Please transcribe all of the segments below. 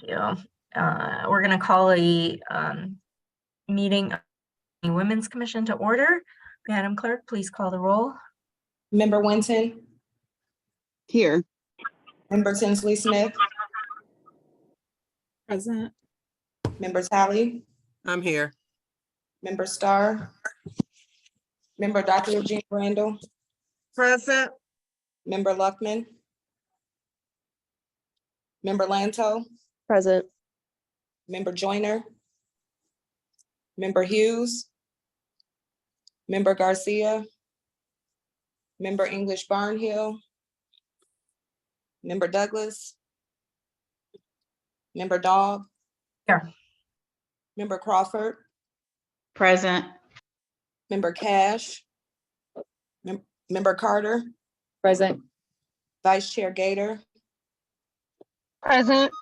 Thank you. We're going to call a meeting of the Women's Commission to order. Madam Clerk, please call the roll. Member Winton, Here. Member Tinsley Smith, Present. Member Talley, I'm here. Member Starr, Member Dr. Regina Randall, Present. Member Luckman, Member Lanto, Present. Member Joyner, Member Hughes, Member Garcia, Member English Barnhill, Member Douglas, Member Dog. Here. Member Crawford, Present. Member Cash, Member Carter, Present. Vice Chair Gator, Present.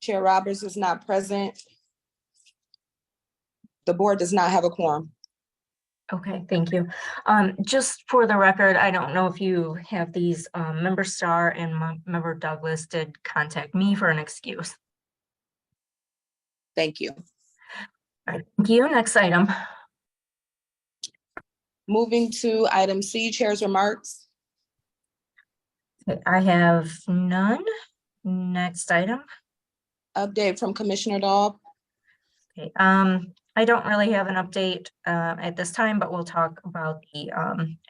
Chair Roberts is not present. The board does not have a quorum. Okay, thank you. Just for the record, I don't know if you have these, Member Starr and Member Douglas did contact me for an excuse. Thank you. All right, thank you. Next item. Moving to item C, Chair's remarks. Okay, I have none. Next item. Update from Commissioner Daub. Okay, I don't really have an update at this time, but we'll talk about the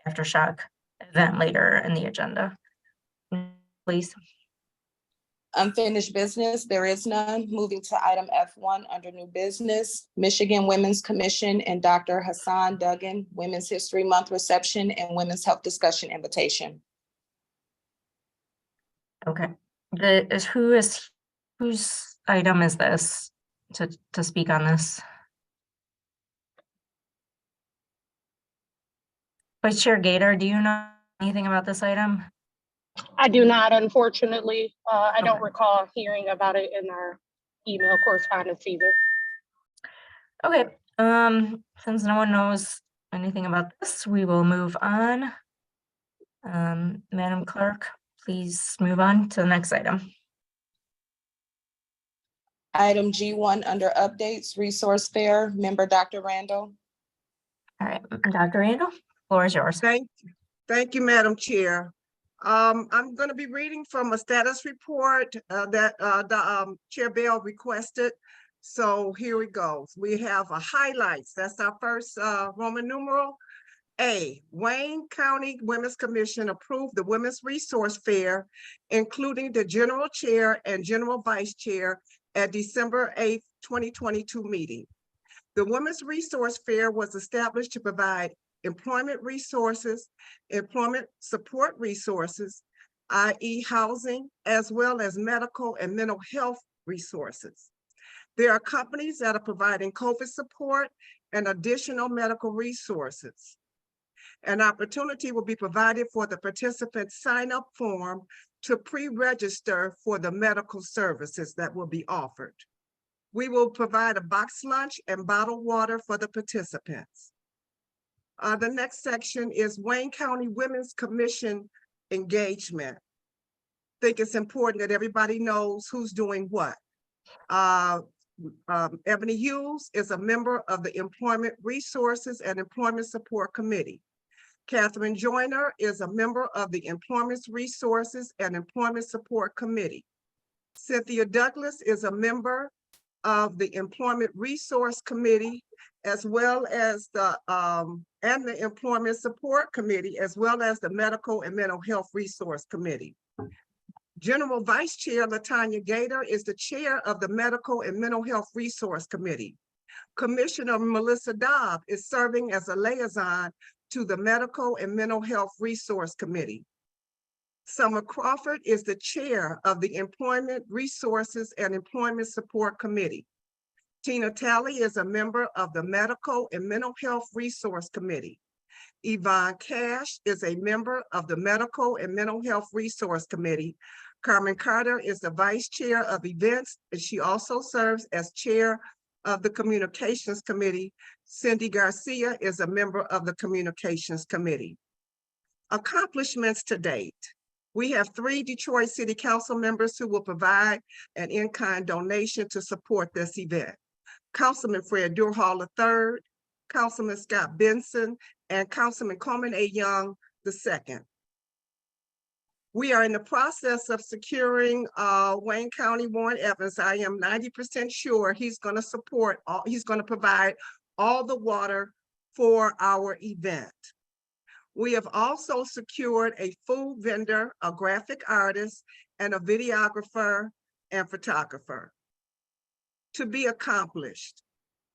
aftershock event later in the agenda. Please. Unfinished business, there is none. Moving to item F1 under new business, Michigan Women's Commission and Dr. Hassan Duggan Women's History Month reception and Women's Health Discussion invitation. Okay, whose item is this to speak on this? Vice Chair Gator, do you know anything about this item? I do not, unfortunately. I don't Okay. recall hearing about it in our email correspondence either. Okay, since no one knows anything about this, we will move on. Madam Clerk, please move on to the next item. Item G1 under updates, resource fair, member Dr. Randall. All right, Dr. Randall, floor is yours. Thank you, Madam Chair. I'm going to be reading from a status report that Chair Bell requested. So here we go. We have a highlights. That's our first Roman numeral. A, Wayne County Women's Commission approved the Women's Resource Fair, including the General Chair and General Vice Chair at December 8th, 2022 meeting. The Women's Resource Fair was established to provide employment resources, employment support resources, i.e. housing, as well as medical and mental health resources. There are companies that are providing COVID support and additional medical resources. An opportunity will be provided for the participants sign-up form to pre-register for the medical services that will be offered. We will provide a box lunch and bottled water for the participants. The next section is Wayne County Women's Commission engagement. I think it's important that everybody knows who's doing what. Ebony Hughes is a member of the Employment Resources and Employment Support Committee. Catherine Joyner is a member of the Employment Resources and Employment Support Committee. Cynthia Douglas is a member of the Employment Resource Committee, as well as the Employment Support Committee, as well as the Medical and Mental Health Resource Committee. General Vice Chair LaTanya Gator is the chair of the Medical and Mental Health Resource Committee. Commissioner Melissa Dobb is serving as a liaison to the Medical and Mental Health Resource Committee. Summer Crawford is the chair of the Employment Resources and Employment Support Committee. Tina Talley is a member of the Medical and Mental Health Resource Committee. Yvonne Cash is a member of the Medical and Mental Health Resource Committee. Carmen Carter is the vice chair of events, and she also serves as chair of the Communications Committee. Cindy Garcia is a member of the Communications Committee. Accomplishments to date. We have 3 Detroit City Council members who will provide an in-kind donation to support this event. Councilman Fred Durhall III, Councilman Scott Benson, and Councilman Coleman A. Young II. We are in the process of securing Wayne County Warren Evans. I am 90% sure he's going to provide all the water for our event. We have also secured a food vendor, a graphic artist, and a videographer and photographer. To be accomplished,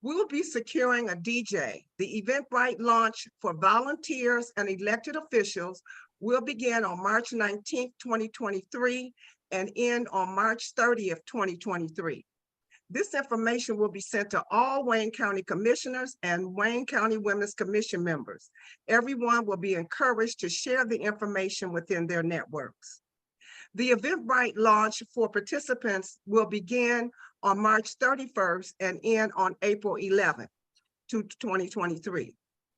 we will be securing a DJ. The Eventbrite launch for volunteers and elected officials will begin on March 19th, 2023, and end on March 30th, 2023. This information will be sent to all Wayne County commissioners and Wayne County Women's Commission members. Everyone will be encouraged to share the information within their networks. The Eventbrite launch for participants will begin on March 31st and end on April 11th, 2023.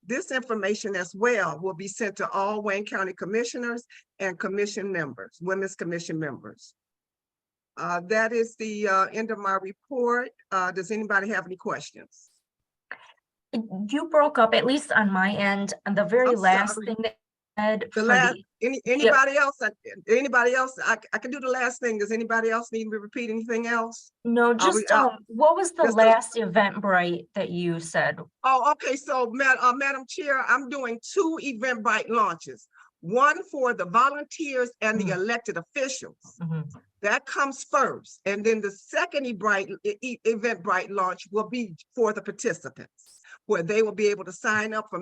This information as well will be sent to all Wayne County commissioners and commission members, Women's Commission members. That is the end of my report. Does anybody have any questions? You broke up, at least on my end, on the very I'm last sorry. thing that you said. The for last, the- anybody else? Anybody else? I can do the last thing. Does anybody else need me to repeat anything else? No, just, what was the just the- last Eventbrite that you said? Oh, okay. So, Madam Chair, I'm doing 2 Eventbrite launches. One for the volunteers and the elected officials. Mhm. That comes first. And then the second Eventbrite launch will be for the participants, where they will be able to sign up for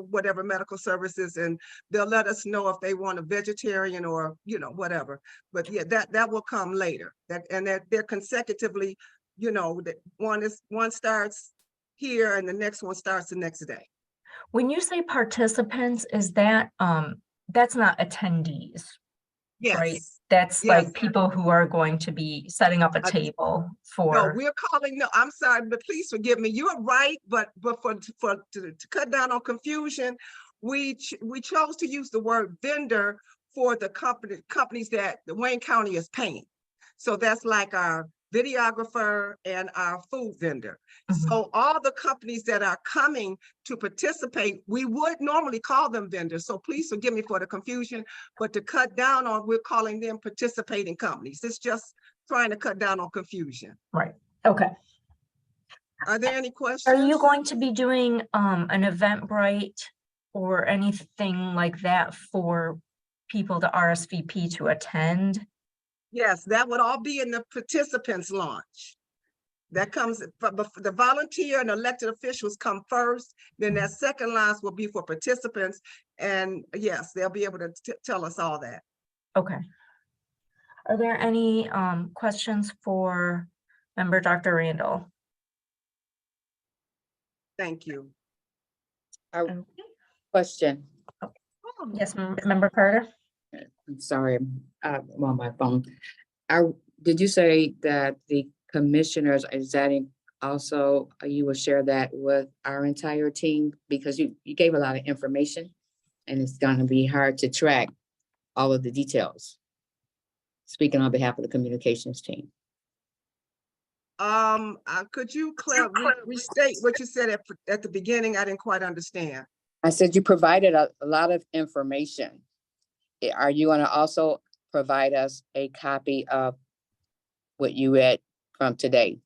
whatever medical services, and they'll let us know if they want a vegetarian or, whatever. But yeah, that will come later. They're consecutively, that one starts here and the next one starts the next day. When you say participants, is that, that's not attendees, right? Yes. That's Yes. like people who are going to be setting up a table No, for, I'm sorry, but please forgive me. You are right, but to cut down on confusion, we chose to use the word vendor for the companies that the Wayne County is paying. So that's like our videographer and our food vendor. Mhm. So all the companies that are coming to participate, we would normally call them vendors. So please forgive me for the confusion, but to cut down on, we're calling them participating companies. It's just trying to cut down on confusion. right, okay. Are there any questions? Are you going to be doing an Eventbrite or anything like that for people to RSVP to attend? Yes, that would all be in the participants launch. That comes, the volunteer and elected officials come first, then that second launch will be for participants. And yes, they'll be able to tell us all that. Okay. Are there any questions for Member Dr. Randall? Thank you. Okay. Question. Yes, Member Carter? I'm sorry, I'm on my phone. Did you say that the commissioners, is that also, you will share that with our entire team? Because you gave a lot of information and it's gonna be hard to track all of the details. Speaking on behalf of the communications team. Could you restate what you said at the beginning? I didn't quite understand. I said you provided a lot of information. Are you gonna also provide us a copy of what you read from today?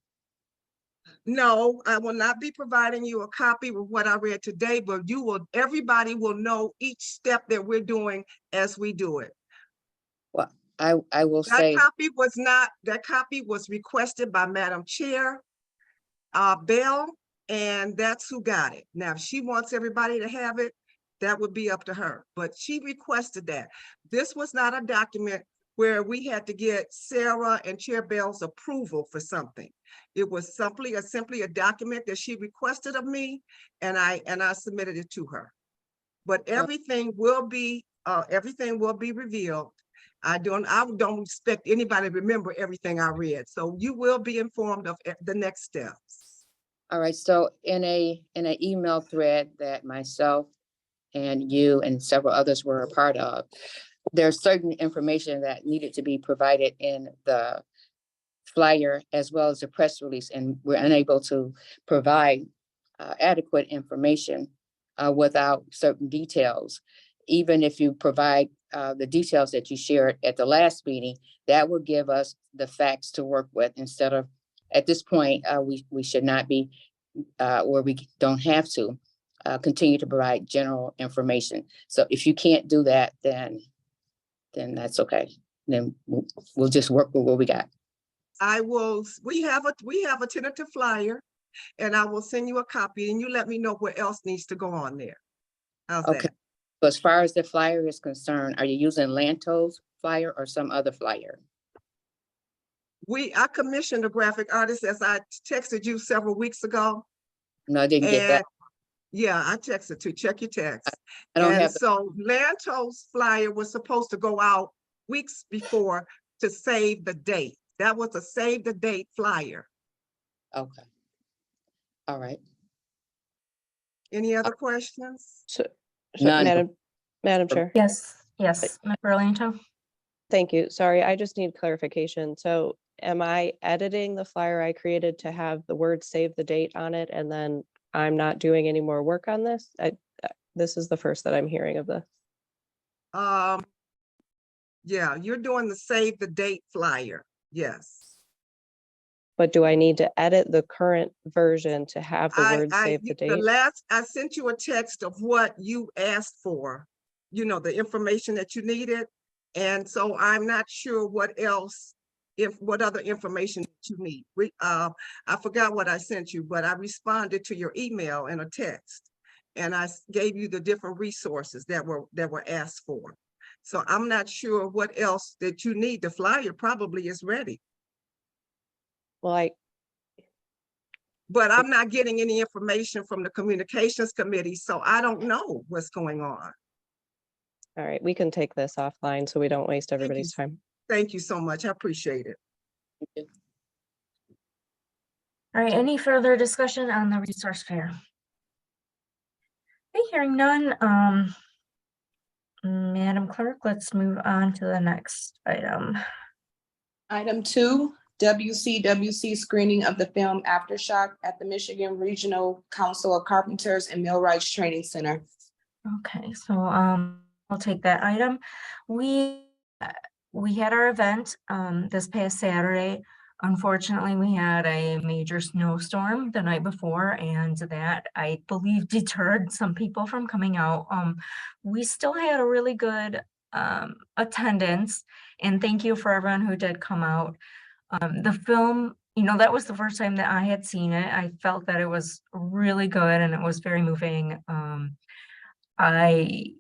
No, I will not be providing you a copy of what I read today, but everybody will know each step that we're doing as we do it. Well, I will say, That copy was requested by Madam Chair Bell, and that's who got it. Now, if she wants everybody to have it, that would be up to her, but she requested that. This was not a document where we had to get Sarah and Chair Bell's approval for something. It was simply a document that she requested of me, and I submitted it to her. But everything will be revealed. I don't expect anybody to remember everything I read, so you will be informed of the next steps. all right, so in an email thread that myself and you and several others were a part of, there's certain information that needed to be provided in the flyer as well as the press release, and we're unable to provide adequate information without certain details. Even if you provide the details that you shared at the last meeting, that will give us the facts to work with instead of, at this point, we should not be, or we don't have to continue to provide general information. So if you can't do that, then that's okay. Then we'll just work with what we got. I will, we have a tentative flyer, and I will send you a copy, and you let me know what else needs to go on there. How's Okay. that? So as far as the flyer is concerned, are you using Lantos flyer or some other flyer? I commissioned a graphic artist, as I texted you several weeks ago. No, I didn't get that. And yeah, I texted to check your text. I don't And have, so Lantos flyer was supposed to go out weeks before to save the date. That was a save the date flyer. okay. All right. Any other questions? So, None. Madam Chair, Yes, yes, Member Lanto? thank you. Sorry, I just need clarification. So am I editing the flyer I created to have the word save the date on it, and then I'm not doing any more work on this? This is the first that I'm hearing of this. Yeah, you're doing the save the date flyer. Yes. But do I need to edit the current version to have the word save the date? I sent you a text of what you asked for, you know, the information that you needed. And so I'm not sure what else, what other information that you need. I forgot what I sent you, but I responded to your email in a text. And I gave you the different resources that were asked for. So I'm not sure what else that you need. The flyer probably is ready. Well, But I'm not getting any information from the communications committee, so I don't know what's going on. all right, we can take this offline so we don't waste everybody's time. Thank you so much. I appreciate it. All right, any further discussion on the resource fair? Okay, hearing none, Madam Clerk, let's move on to the next item. Item 2, WCWC screening of the film Aftershock at the Michigan Regional Council of Carpenters and Millwrights Training Center. Okay, so I'll take that item. We had our event this past Saturday. Unfortunately, we had a major snowstorm the night before, and that, I believe, deterred some people from coming out. We still had a really good attendance, and thank you for everyone who did come out. The film, you know, that was the first time that I had seen it. I felt that it was really good and it was very moving. I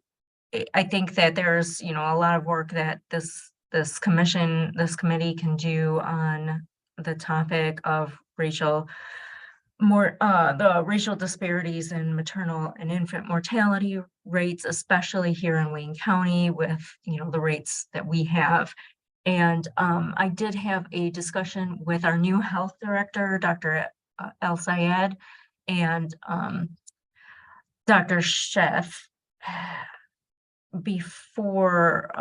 think that there's, you know, a lot of work that this committee can do on the topic of the racial disparities in maternal and infant mortality rates, especially here in Wayne County with, you know, the rates that we have. And I did have a discussion with our new health director, Dr. El Sayed, and Dr. Chef before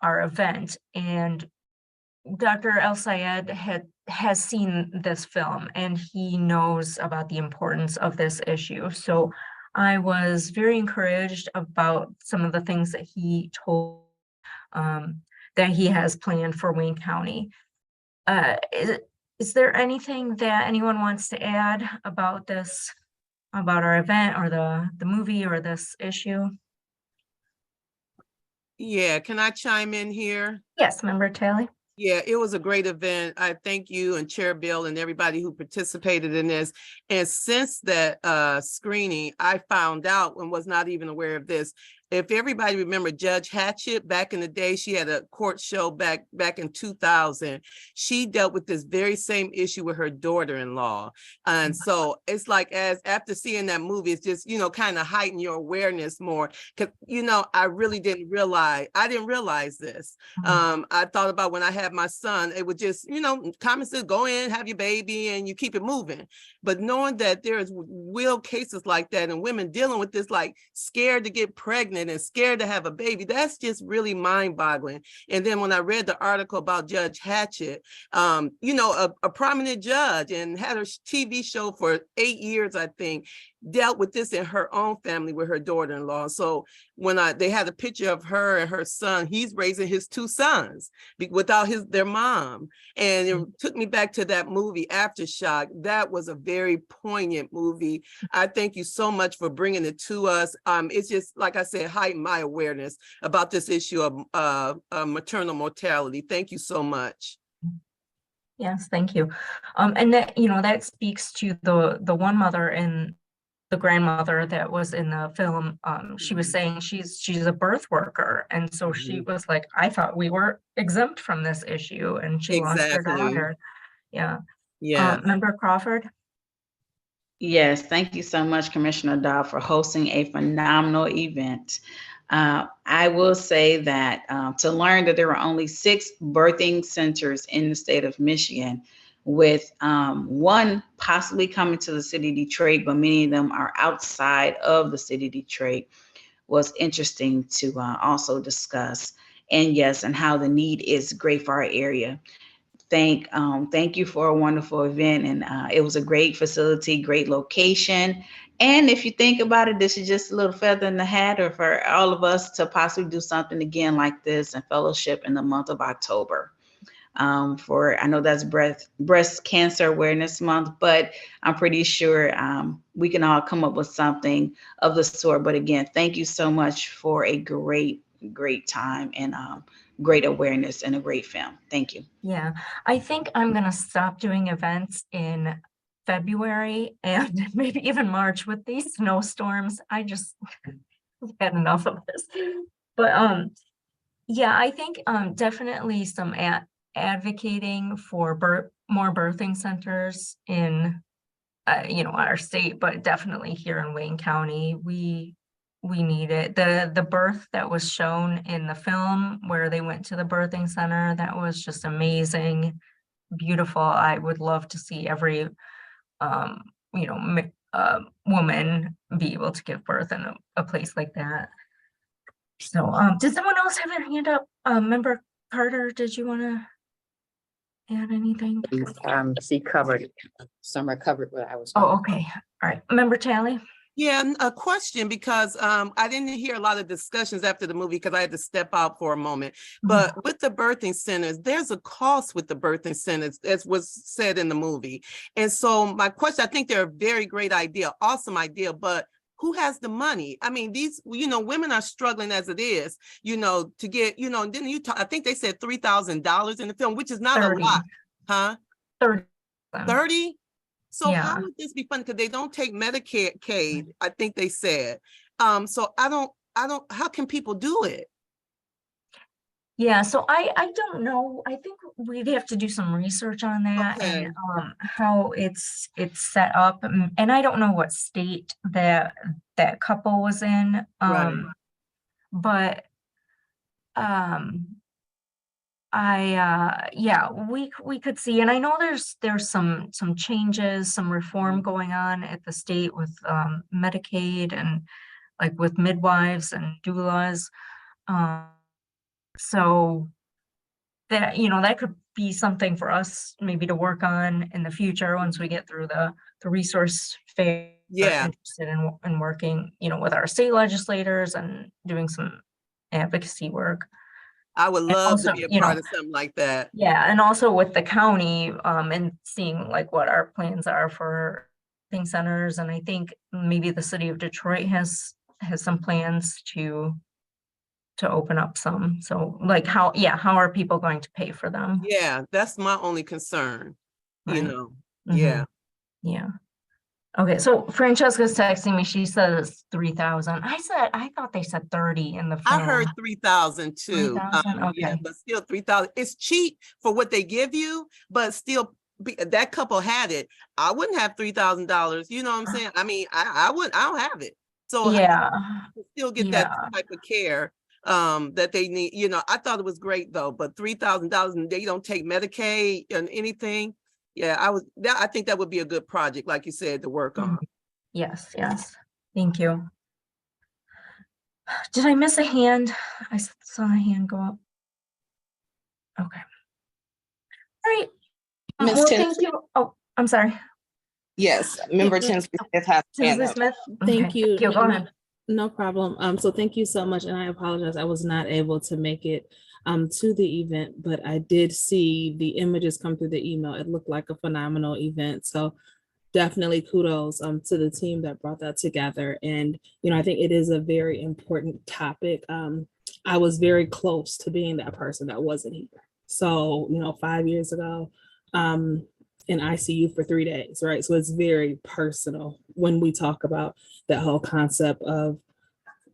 our event, and Dr. El Sayed has seen this film and he knows about the importance of this issue. So I was very encouraged about some of the things that he told that he has planned for Wayne County. Is there anything that anyone wants to add about this, about our event or the movie or this issue? Yeah, can I chime in here? Yes, Member Talley. Yeah, it was a great event. I thank you and Chair Bill and everybody who participated in this. And since that screening, I found out and was not even aware of this. If everybody remember Judge Hatchett back in the day, she had a court show back in 2000. She dealt with this very same issue with her daughter-in-law. And so it's like, as after seeing that movie, it's just, you know, kind of heighten your awareness more. Cause you know, I didn't realize this. I thought about when I had my son, it would just, you know, common sense, go in, have your baby and you keep it moving. But knowing that there's real cases like that and women dealing with this, like scared to get pregnant pregnant and scared to have a baby. That's just really mind boggling. And then when I read the article about Judge Hatchett, you know, a prominent judge and had a TV show for 8 years, I think, dealt with this in her own family with her daughter-in-law. So when they had a picture of her and her son, he's raising his 2 sons without their mom. And it took me back to that movie, Aftershock. That was a very poignant movie. I thank you so much for bringing it to us. It's just, like I said, heightened my awareness about this issue of maternal mortality. Thank you so much. Yes, thank you. And that, you know, that speaks to the one mother and the grandmother that was in the film. She was saying she's a birth worker. And so she was like, I thought we were exempt from this issue, and she lost her Exactly. daughter. Yeah. Yeah. Member Crawford? Yes, thank you so much, Commissioner Dodd, for hosting a phenomenal event. I will say that to learn that there are only 6 birthing centers in the state of Michigan, with one possibly coming to the city of Detroit, but many of them are outside of the city of Detroit, was interesting to also discuss. And yes, and how the need is great for our area. Thank you for a wonderful event, and it was a great facility, great location. And if you think about it, this is just a little feather in the hat, or for all of us to possibly do something again like this and fellowship in the month of October. I know that's breast cancer awareness month, but I'm pretty sure we can all come up with something of the sort. But again, thank you so much for a great time and great awareness and a great film. Thank you. Yeah, I think I'm gonna stop doing events in February and maybe even March with these snowstorms. I just had enough of this. But yeah, I think definitely some advocating for more birthing centers in you know, our state, but definitely here in Wayne County, we need it. The birth that was shown in the film where they went to the birthing center, that was just amazing, beautiful. I would love to see every you know, woman be able to give birth in a place like that. So does someone else have their hand up? Member Carter, did you want to add anything? She covered, Summer covered what I was. Oh, okay. All right. Member Talley? Yeah, a question, because I didn't hear a lot of discussions after the movie because I had to step out for a moment. But with the birthing centers, there's a cost with the birthing centers, as was said in the movie. And so my question, I think they're a very great idea, awesome idea, but who has the money? I mean, these, you know, women are struggling as it is, you know, to get, you know, and then I think they said $3,000 in the film, which is not 30. a lot, huh? 30. 30? So Yeah. how would this be fun? Because they don't take Medicaid, I think they said. So I don't, how can people do it? Yeah, so I don't know. I think we'd have to do some research on that Okay. and how it's set up. And I don't know what state that couple was in. Right. But yeah, we could see, and I know there's some changes, some reform going on at the state with Medicaid and like with midwives and doulas. So that, you know, that could be something for us maybe to work on in the future once we get through the resource fair. Yeah. Interested in working, you know, with our state legislators and doing some advocacy work. I would And love also, to be a you part know, of something like that. Yeah, and also with the county, and seeing like what our plans are for thing centers, and I think maybe the city of Detroit has some plans to open up some. So like how are people going to pay for them? Yeah, that's my only concern, you Right. know, Mhm. yeah. Yeah. Okay, so Francesca's texting me, she says 3,000. I thought they said 30 in the I film. heard 3,000 too. 3,000, Yeah, okay. but still 3,000. It's cheap for what they give you, but still that couple had it. I wouldn't have $3,000. You know what I'm saying? I mean, I wouldn't, I don't have it. So Yeah. to still get that type of care that they need. You know, I thought it was great though, but $3,000 and they don't take Medicaid and anything. Yeah, I think that would be a good project, like you said, to work on. Yes, yes. Thank you. Did I miss a hand? I saw a hand go up. Okay. All right. Ms. Well, Tinsley, thank you. Oh, I'm sorry. yes, Member Tinsley Smith has her hand Tinsley up. Smith? Thank Okay, you. Go ahead. No problem. So thank you so much. And I apologize. I was not able to make it to the event, but I did see the images come through the email. It looked like a phenomenal event. So definitely kudos to the team that brought that together. And, I think it is a very important topic. I was very close to being that person that wasn't here. So, 5 years ago, in ICU for 3 days, right? So it's very personal when we talk about that whole concept of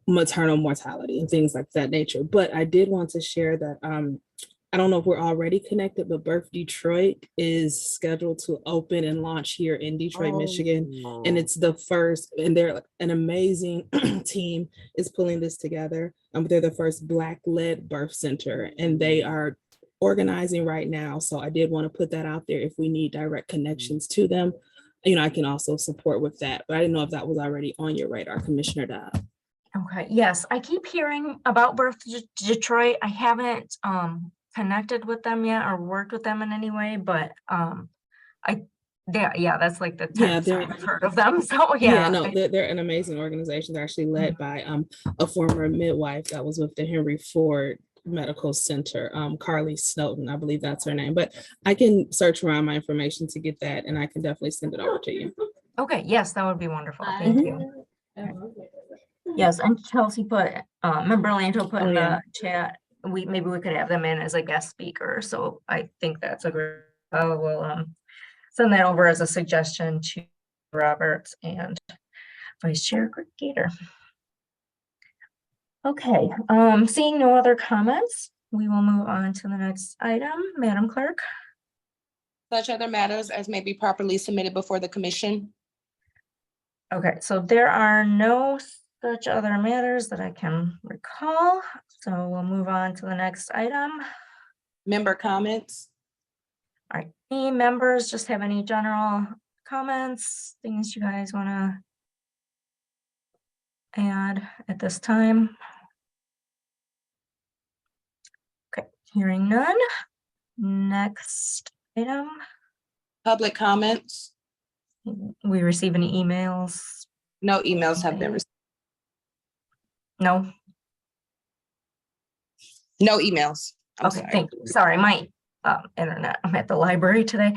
maternal mortality and things like that nature. But I did want to share that I don't know if we're already connected, but Birth Detroit is scheduled to open and launch here in Detroit, Michigan. And it's the first, and they're an amazing team is pulling this together. They're the first Black-led birth center, and they are organizing right now. So I did want to put that out there. If we need direct connections to them, I can also support with that. But I didn't know if that was already on your radar, Commissioner Dodd. Okay, yes, I keep hearing about Birth Detroit. I haven't connected with them yet or worked with them in any way, but that's like the Yeah, 10th time I've heard of them. So yeah. no, they're an amazing organization. They're actually led by a former midwife that was with the Henry Ford Medical Center, Carly Snowden, I believe that's her name. But I can search around my information to get that, and I can definitely send it over to you. Okay, yes, that would be wonderful. Thank you. Yes, and Chelsea put, Member Lanto put in the chat, maybe we could have them in as a guest speaker. So I think that's a great, I will send that over as a suggestion to Roberts and Vice Chair Gator. Okay, seeing no other comments, we will move on to the next item. Madam Clerk. Such other matters as may be properly submitted before the commission. Okay, so there are no such other matters that I can recall. So we'll move on to the next item. Member comments? All right, any members just have any general comments, things you guys want to add at this time? Okay, hearing none. Next item. Public comments? We receive any emails? No emails have been received. No? No emails. I'm Okay, sorry. thank you. Sorry, my internet, I'm at the library today.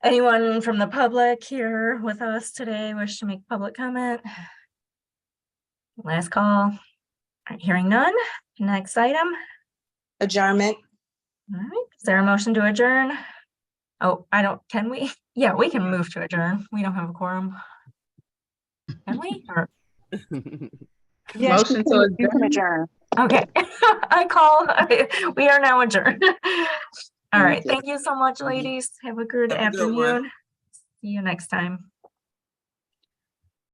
Anyone from the public here with us today wish to make public comment? Last call. All right, hearing none. Next item. Adjournment. All right, is there a motion to adjourn? Oh, can we? Yeah, we can move to adjourn. We don't have a quorum. Can we? Or- Motion to adjourn. Okay, we are now adjourned. All right, thank you so much, ladies. Have a good Have a good one. afternoon. See you next time.